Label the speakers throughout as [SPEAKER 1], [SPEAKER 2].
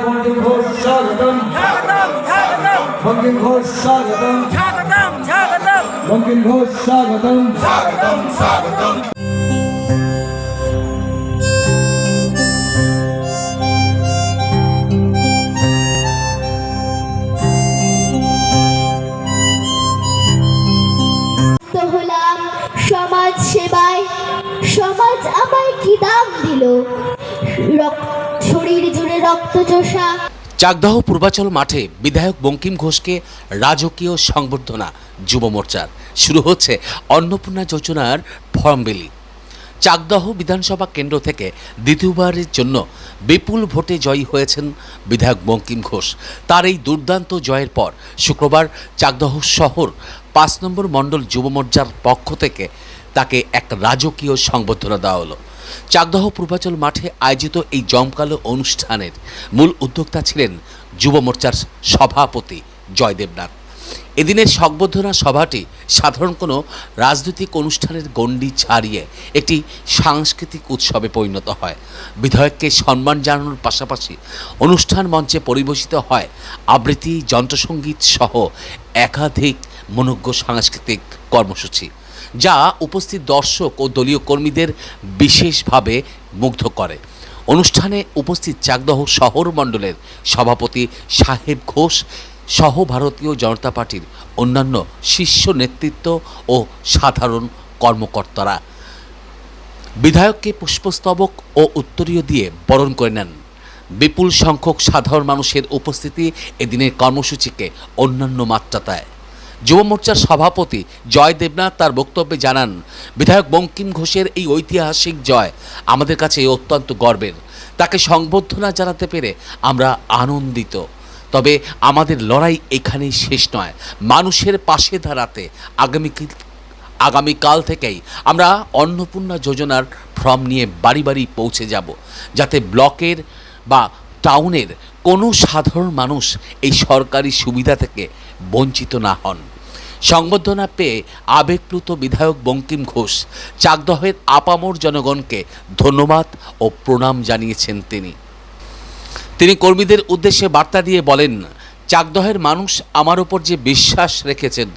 [SPEAKER 1] বঙ্কিম ঘোষ স্বাগতম, বঙ্কিম ঘোষ স্বাগতম, বঙ্কিম ঘোষ স্বাগতম, স্বাগতম স্বাগতম।
[SPEAKER 2] হলাম সমাজ সেবায়, সমাজ আমায় কি দাম দিল, শরীর জুড়ে রক্তচোষা।
[SPEAKER 3] চাকদাহ পূর্বাচল মাঠে বিধায়ক বঙ্কিম ঘোষকে রাজকীয় সংবর্ধনা যুব মোর্চার। শুরু হচ্ছে অন্নপূর্ণা যোজনার ফর্ম বিলি। চাকদাহ বিধানসভা কেন্দ্র থেকে দ্বিতীয়বারের জন্য বিপুল ভোটে জয়ী হয়েছেন বিধায়ক বঙ্কিম ঘোষ। তার এই দুর্দান্ত জয়ের পর শুক্রবার চাকদাহ শহর ৫ নম্বর মণ্ডল যুব মোর্চার পক্ষ থেকে তাকে এক রাজকীয় সংবর্ধনা দেওয়া হলো। চাকদাহ পূর্বাচল মাঠে আয়োজিত এই জমকালো অনুষ্ঠানের মূল উদ্যোক্তা ছিলেন যুব মোর্চার সভাপতি জয় দেবনাথ। এদিনের সংবর্ধনা সভাটি সাধারণ কোনো রাজনৈতিক অনুষ্ঠানের গণ্ডি ছাড়িয়ে একটি সাংস্কৃতিক উৎসবে পরিণত হয়। বিধায়ককে সম্মান জানানোর পাশাপাশি অনুষ্ঠান মঞ্চে পরিবেশিত হয় আবৃত্তি, যন্ত্রসঙ্গীত সহ একাধিক মনোজ্ঞ সাংস্কৃতিক কর্মসূচি, যা উপস্থিত দর্শক ও দলীয় কর্মীদের বিশেষভাবে মুগ্ধ করে। অনুষ্ঠানে উপস্থিত চাকদাহ শহর মণ্ডলের সভাপতি সাহেব ঘোষ সহ ভারতীয় জনতা পার্টির অন্যান্য শীর্ষ নেতৃত্ব ও সাধারণ কর্মকর্তারা বিধায়ককে পুষ্পস্তবক ও উত্তরীয় দিয়ে বরণ করে নেন। বিপুল সংখ্যক সাধারণ মানুষের উপস্থিতি এদিনের কর্মসূচিকে অন্যান্য মাত্রা দেয়। যুব মোর্চার সভাপতি জয় দেবনাথ তার বক্তব্যে জানান, বিধায়ক বঙ্কিম ঘোষের এই ঐতিহাসিক জয় আমাদের কাছে অত্যন্ত গর্বের। তাকে সংবর্ধনা জানাতে পেরে আমরা আনন্দিত। তবে আমাদের লড়াই এখানেই শেষ নয়। মানুষের পাশে দাঁড়াতে আগামীকাল থেকেই আমরা অন্নপূর্ণা যোজনার ফর্ম নিয়ে বাড়ি বাড়ি পৌঁছে যাব, যাতে ব্লকের বা টাউনের কোনো সাধারণ মানুষ এই সরকারি সুবিধা থেকে বঞ্চিত না হন। সংবর্ধনা পেয়ে আবেগপ্লুত বিধায়ক বঙ্কিম ঘোষ চাকদহের আপামর জনগণকে ধন্যবাদ ও প্রণাম জানিয়েছেন। তিনি কর্মীদের উদ্দেশ্যে বার্তা দিয়ে বলেন, চাকদহের মানুষ আমার ওপর যে বিশ্বাস রেখেছেন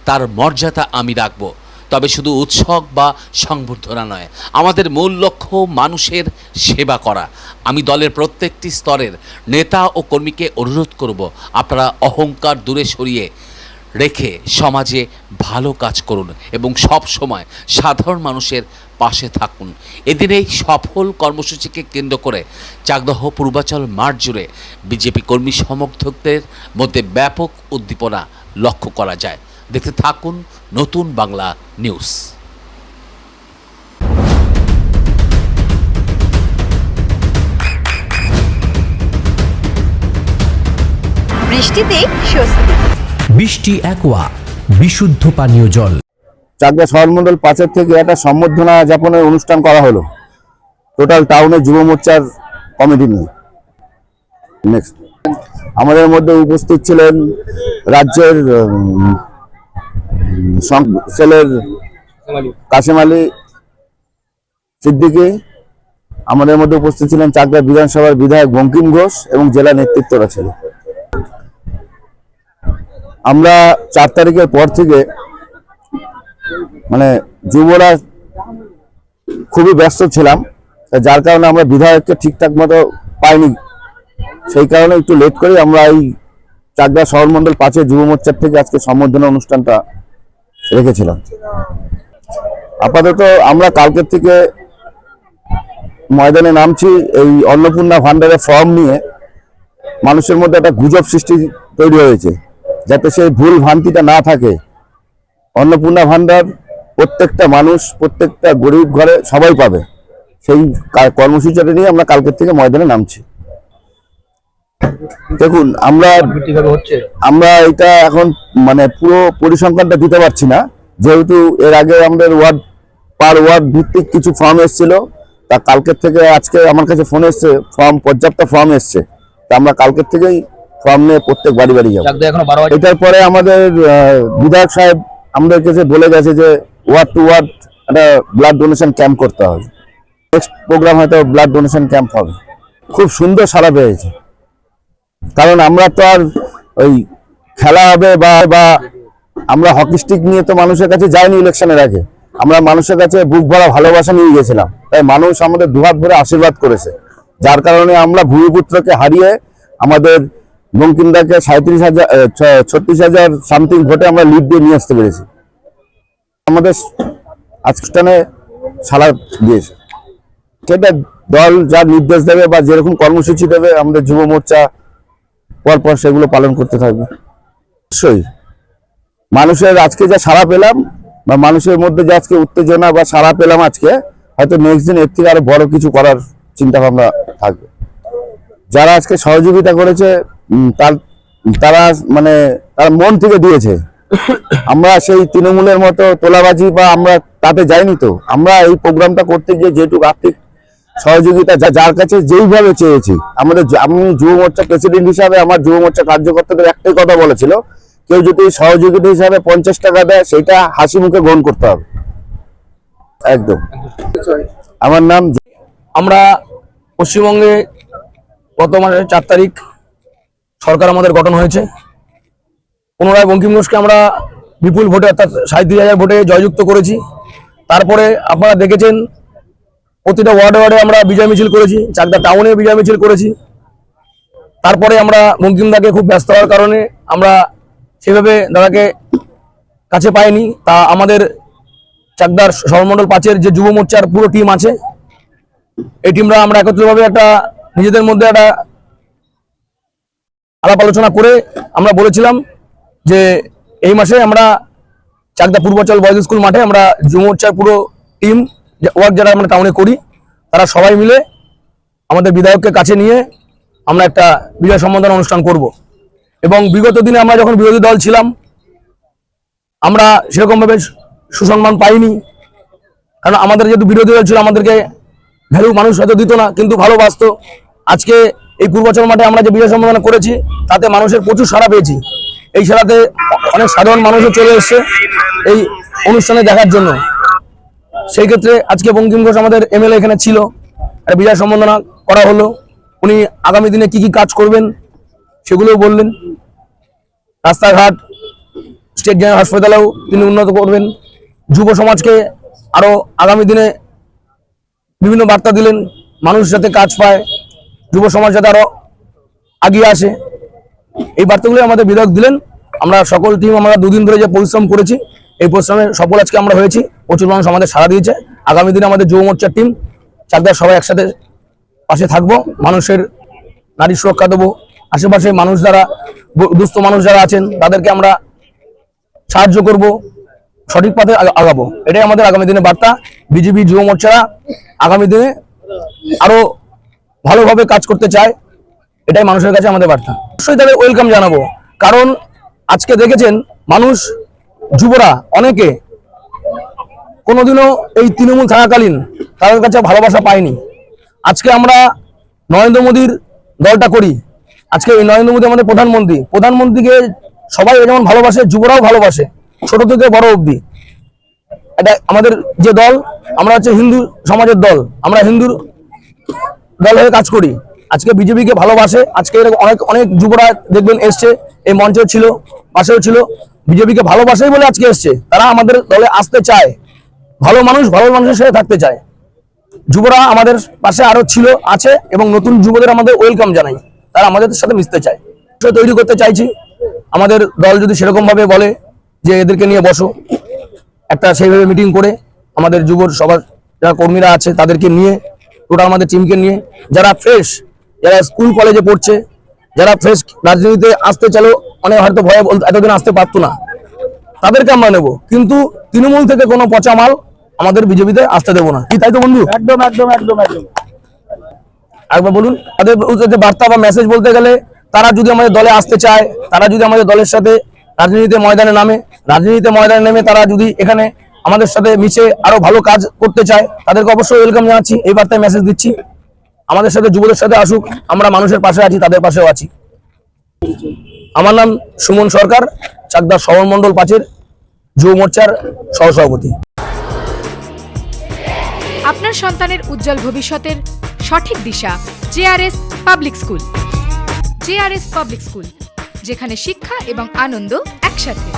[SPEAKER 3] তার মর্যাদা আমি রাখব। তবে শুধু উৎসব বা সংবর্ধনা নয়, আমাদের মূল লক্ষ্য মানুষের সেবা করা। আমি দলের প্রত্যেকটি স্তরের নেতা ও কর্মীকে অনুরোধ করব, আপনারা অহংকার দূরে সরিয়ে রেখে সমাজে ভালো কাজ করুন এবং সব সময় সাধারণ মানুষের পাশে থাকুন। এদিন এই সফল কর্মসূচিকে কেন্দ্র করে চাকদাহ পূর্বাচল মাঠ জুড়ে বিজেপি কর্মী সমর্থকদের মধ্যে ব্যাপক উদ্দীপনা লক্ষ্য করা যায়। দেখতে থাকুন নতুন বাংলা নিউজ।
[SPEAKER 4] বৃষ্টিতে স্বস্তি।
[SPEAKER 5] বৃষ্টি অ্যাকোয়া বিশুদ্ধ পানীয় জল।
[SPEAKER 6] চাকদা শহর মন্ডল ৫ থেকে একটা সম্বর্ধনা জ্ঞাপনের অনুষ্ঠান করা হলো টোটাল টাউনের যুব মোর্চার কমিটি নিয়ে। নেক্সট আমাদের মধ্যে উপস্থিত ছিলেন রাজ্যের সেলের কাশেম আলী সিদ্দিকী, আমাদের মধ্যে উপস্থিত ছিলেন চাকদা বিধানসভার বিধায়ক বঙ্কিম ঘোষ এবং জেলা নেতৃত্বরা ছিল। আমরা ৪ তারিখের পর থেকে মানে যুবরা খুবই ব্যস্ত ছিলাম, যার কারণে আমরা বিধায়ককে ঠিকঠাক মতো পাইনি। সেই কারণে একটু লেট করে আমরা এই চাকদা শহর মন্ডল ৫ যুব মোর্চার থেকে আজকে সম্বর্ধনা অনুষ্ঠানটা রেখেছিলাম। আপাতত আমরা কালকের থেকে ময়দানে নামছি এই অন্নপূর্ণা ভান্ডারের ফর্ম নিয়ে। মানুষের মধ্যে একটা গুজব সৃষ্টি তৈরি হয়েছে, যাতে সেই ভুল ভ্রান্তিটা না থাকে। অন্নপূর্ণা ভান্ডার প্রত্যেকটা মানুষ, প্রত্যেকটা গরিব ঘরে সবাই পাবে। সেই কর্মসূচিটা নিয়ে আমরা কালকের থেকে ময়দানে নামছি। দেখুন, আমরা এটা এখন মানে পুরো পরিসংখ্যানটা দিতে পারছি না, যেহেতু এর আগে আমাদের ওয়ার্ড পার ওয়ার্ড ভিত্তিক কিছু ফর্ম এসেছিল। তা কালকের থেকে আজকে আমার কাছে ফোন এসছে, ফর্ম পর্যাপ্ত ফর্ম এসছে। তা আমরা কালকের থেকেই ফর্ম নিয়ে প্রত্যেক বাড়ি বাড়ি যাবো। এটার পরে আমাদের বিধায়ক সাহেব আমাদের কাছে বলে গেছে যে ওয়ার্ড টু ওয়ার্ড একটা ব্লাড ডোনেশন ক্যাম্প করতে হবে। নেক্সট প্রোগ্রাম হয়তো ব্লাড ডোনেশন ক্যাম্প হবে। খুব সুন্দর সাড়া পেয়েছে। কারণ আমরা তো আর ওই খেলা হবে বা আমরা হকি স্টিক নিয়ে তো মানুষের কাছে যাইনি ইলেকশনের আগে, আমরা মানুষের কাছে বুক ভরা ভালোবাসা নিয়ে গেছিলাম। তাই মানুষ আমাদের দুহাত ভরে আশীর্বাদ করেছে, যার কারণে আমরা ভূমিপুত্রকে হারিয়ে আমাদের বঙ্কিমদাকে 36,000 সামথিং ভোটে আমরা লিড দিয়ে নিয়ে আসতে পেরেছি। আমাদের আজকে সাড়া দিয়েছে, সেটা দল যা নির্দেশ দেবে বা যেরকম কর্মসূচি দেবে আমাদের যুব মোর্চা পরপর সেগুলো পালন করতে থাকবে। অবশ্যই মানুষের আজকে যা সাড়া পেলাম বা মানুষের মধ্যে যে আজকে উত্তেজনা বা সাড়া পেলাম, আজকে হয়তো নেক্সট দিন এর থেকে আরো বড় কিছু করার চিন্তা ভাবনা থাকবে। যারা আজকে সহযোগিতা করেছে তারা মন থেকে দিয়েছে। আমরা সেই তৃণমূলের মতো তোলাবাজি বা আমরা তাতে যাইনি তো, আমরা এই প্রোগ্রামটা করতে গিয়ে যেটুকু আর্থিক সহযোগিতা যার কাছে যেইভাবে চেয়েছি, আমি যুব মোর্চা প্রেসিডেন্ট হিসাবে আমার যুব মোর্চা কার্যকর্তাদের একটাই কথা বলেছিল, কেউ যদি সহযোগিতা হিসাবে 50 টাকা দেয় সেটা হাসি মুখে গ্রহণ করতে হবে। একদম। আমার নাম,
[SPEAKER 7] আমরা পশ্চিমবঙ্গে গত মাসের 4 তারিখ সরকার আমাদের গঠন হয়েছে। পুনরায় বঙ্কিম ঘোষকে আমরা বিপুল ভোটে অর্থাৎ 37,000 ভোটে জয়যুক্ত করেছি। তারপরে আপনারা দেখেছেন প্রতিটা ওয়ার্ডে ওয়ার্ডে আমরা বিজয় মিছিল করেছি, চাকদা টাউনে বিজয় মিছিল করেছি। তারপরে আমরা বঙ্কিমদাকে খুব ব্যস্ত হওয়ার কারণে আমরা সেভাবে দাদাকে কাছে পাইনি। তা আমাদের চাকদার সরমণ্ডল 5-এর যে যুব মোর্চার পুরো টিম আছে, এই টিমরা আমরা একত্রিতভাবে একটা নিজেদের মধ্যে একটা আলাপ আলোচনা করে আমরা বলেছিলাম যে এই মাসে আমরা চাকদা পূর্বাচল বয়েজ স্কুল মাঠে আমরা যুব মোর্চার পুরো টিম ওয়ার্ক যারা আমরা টাউনে করি, তারা সবাই মিলে আমাদের বিধায়ককে কাছে নিয়ে আমরা একটা বিজয় সম্বর্ধনা অনুষ্ঠান করব। এবং বিগত দিনে আমরা যখন বিরোধী দল ছিলাম, আমরা সেরকমভাবে সুসম্মান পাইনি, কারণ আমাদের যেহেতু বিরোধী দল ছিল আমাদেরকে ভ্যালু মানুষ হয়তো দিত না, কিন্তু ভালোবাসতো। আজকে এই পূর্বাচল মাঠে আমরা যে বিজয় সম্মেলন করেছি তাতে মানুষের প্রচুর সাড়া পেয়েছি। এই সাড়াতে অনেক সাধারণ মানুষও চলে এসছে এই অনুষ্ঠানে দেখার জন্য। সেই ক্ষেত্রে আজকে বঙ্কিম ঘোষ আমাদের এমএলএ এখানে ছিল, একটা বিজয় সম্বর্ধনা করা হলো। উনি আগামী দিনে কি কি কাজ করবেন সেগুলোও বললেন। রাস্তাঘাট, স্টেট জেনারেল হাসপাতালেও তিনি উন্নত করবেন। যুব সমাজকে আরো আগামী দিনে বিভিন্ন বার্তা দিলেন, মানুষ যাতে কাজ পায়, যুব সমাজ যাতে আরো এগিয়ে আসে, এই বার্তাগুলো আমাদের বিধায়ক দিলেন। আমরা সকল টিম আমরা 2 দিন ধরে যে পরিশ্রম করেছি, এই পরিশ্রমে সফল আজকে আমরা হয়েছি। প্রচুর মানুষ আমাদের সাড়া দিয়েছে। আগামী দিনে আমাদের যুব মোর্চার টিম চাকদার সবাই একসাথে পাশে থাকবো, মানুষের নারী সুরক্ষা দেবো, আশেপাশে মানুষ যারা দুস্থ মানুষ যারা আছেন তাদেরকে আমরা সাহায্য করব, সঠিক পথে আগাবো। এটাই আমাদের আগামী দিনে বার্তা। বিজেপি যুব মোর্চারা আগামী দিনে আরো ভালোভাবে কাজ করতে চায়, এটাই মানুষের কাছে আমাদের বার্তা। অবশ্যই তাদের ওয়েলকাম জানাবো, কারণ আজকে দেখেছেন মানুষ যুবরা অনেকে কোনোদিনও এই তৃণমূল থাকাকালীন তাদের কাছে ভালোবাসা পায়নি। আজকে আমরা নরেন্দ্র মোদীর দলটা করি, আজকে এই নরেন্দ্র মোদী আমাদের প্রধানমন্ত্রীকে সবাই যেমন ভালোবাসে, যুবরাও ভালোবাসে, ছোট থেকে বড় অবধি। এটা আমাদের যে দল, আমরা হচ্ছে হিন্দু সমাজের দল, আমরা হিন্দুর দল হয়ে কাজ করি। আজকে বিজেপিকে ভালোবাসে, আজকে এরকম অনেক যুবরা দেখবেন এসছে, এই মঞ্চেও ছিল, পাশেও ছিল, বিজেপিকে ভালোবাসেই বলে আজকে এসছে। তারা আমাদের দলে আসতে চায়, ভালো মানুষের সাথে থাকতে চায়। যুবরা আমাদের পাশে আরো ছিল, আছে, এবং নতুন যুবদের আমাদের ওয়েলকাম জানাই, তারা আমাদের সাথে মিশতে চায়। তৈরি করতে চাইছি। আমাদের দল যদি সেরকম ভাবে বলে যে এদেরকে নিয়ে বসো, একটা সেইভাবে মিটিং করে আমাদের যুবর সবার যারা কর্মীরা আছে তাদেরকে নিয়ে, টোটাল আমাদের টিমকে নিয়ে, যারা ফ্রেশ, যারা স্কুল কলেজে পড়ছে, যারা ফ্রেশ রাজনীতিতে আসতে চাইলেও অনেক হয়তো ভয়ে এতদিন আসতে পারতো না, তাদেরকে আমরা নেবো। কিন্তু তৃণমূল থেকে কোনো পচা মাল আমাদের বিজেপিতে আসতে দেবো না। কি তাই তো বন্ধু? একদম একদম একদম একদম। একবার বলুন তাদের বার্তা বা মেসেজ বলতে গেলে, তারা যদি আমাদের দলে আসতে চায়, তারা যদি আমাদের দলের সাথে রাজনীতিতে ময়দানে নেমে তারা যদি এখানে আমাদের সাথে মিশে আরো ভালো কাজ করতে চায়, তাদেরকে অবশ্যই ওয়েলকাম জানাচ্ছি। এই বার্তায় মেসেজ দিচ্ছি, আমাদের সাথে যুবদের সাথে আসুক, আমরা মানুষের পাশে আছি, তাদের পাশেও আছি। আমার নাম সুমন সরকার, চাকদা সরমণ্ডল 5-এর যুব মোর্চার সহসভাপতি।
[SPEAKER 4] আপনার সন্তানের উজ্জ্বল ভবিষ্যতের সঠিক দিশা JRS public school.
[SPEAKER 8] JRS public school, যেখানে শিক্ষা এবং আনন্দ একসাথে।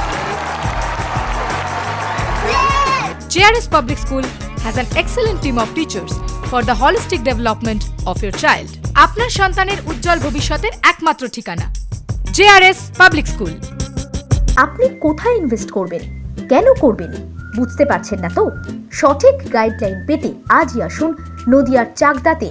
[SPEAKER 8] JRS public school has an excellent team of teachers for the holistic development of your child. আপনার সন্তানের উজ্জ্বল ভবিষ্যতের একমাত্র ঠিকানা জেআরএস পাবলিক স্কুল।
[SPEAKER 9] আপনি কোথায় ইনভেস্ট করবেন, কেন করবেন বুঝতে পারছেন না তো? সঠিক গাইডলাইন পেতে আজই আসুন নদিয়ার চাকদাতে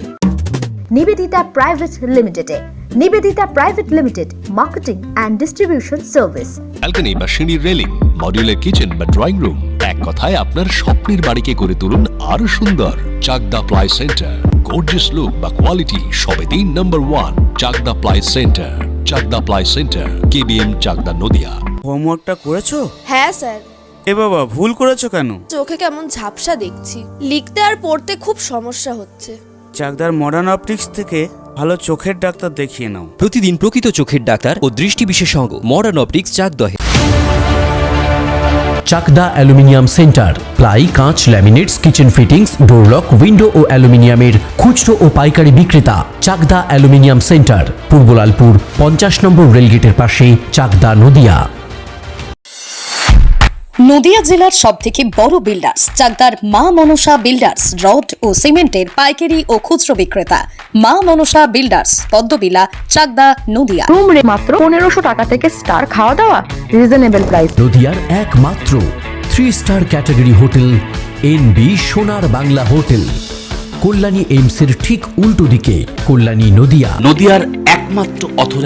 [SPEAKER 9] নিবেদিতা প্রাইভেট লিমিটেডে। Nivedita private limited, marketing and distribution service.
[SPEAKER 10] Balcony বা সিঁড়ির রেলিং, মডিউলার কিচেন বা ড্রয়িং রুম, এক কথায় আপনার স্বপ্নের বাড়িকে করে তুলুন আরো সুন্দর। Chakdah ply centre, gorgeous look বা কোয়ালিটি সবে 3 নম্বর 1 Chakdah ply centre. Chakdah ply centre, KBM, Chakdah, Nadia.
[SPEAKER 11] হোমওয়ার্কটা করেছো?
[SPEAKER 12] হ্যাঁ স্যার।
[SPEAKER 11] এ বাবা, ভুল করেছো কেন?
[SPEAKER 12] চোখে কেমন ঝাপসা দেখছি, লিখতে আর পড়তে খুব সমস্যা হচ্ছে।
[SPEAKER 11] চাকদার মডার্ন অপটিক্স থেকে ভালো চোখের ডাক্তার দেখিয়ে নাও।
[SPEAKER 5] প্রতিদিন প্রকৃত চোখের ডাক্তার ও দৃষ্টি বিশেষজ্ঞ মডার্ন অপটিক্স চাকদহে। চাকদা অ্যালুমিনিয়াম সেন্টার, প্লাই, কাঁচ, laminates, kitchen fittings, door lock, window ও অ্যালুমিনিয়ামের খুচরো ও পাইকারি বিক্রেতা। চাকদা অ্যালুমিনিয়াম সেন্টার, পূর্ব লালপুর 50 নম্বর রেলগেটের পাশে, চাকদা, নদিয়া।
[SPEAKER 4] নদিয়া জেলার সবথেকে বড় বিল্ডার্স চাকদার মা মনসা বিল্ডার্স, রড ও সিমেন্টের পাইকারি ও খুচরো বিক্রেতা। মা মনসা বিল্ডার্স, পদ্মবিলা, চাকদা, নদিয়া।
[SPEAKER 9] রুম রে মাত্র 1500 টাকা থেকে স্টার, খাওয়া দাওয়া রিজনেবল প্রাইস।
[SPEAKER 5] নদিয়ার একমাত্র 3 স্টার ক্যাটাগরি হোটেল এনবি সোনার বাংলা হোটেল, কল্যাণী এইমসের ঠিক উল্টো দিকে, কল্যাণী, নদিয়া।
[SPEAKER 3] নদিয়ার একমাত্র অথরাইজড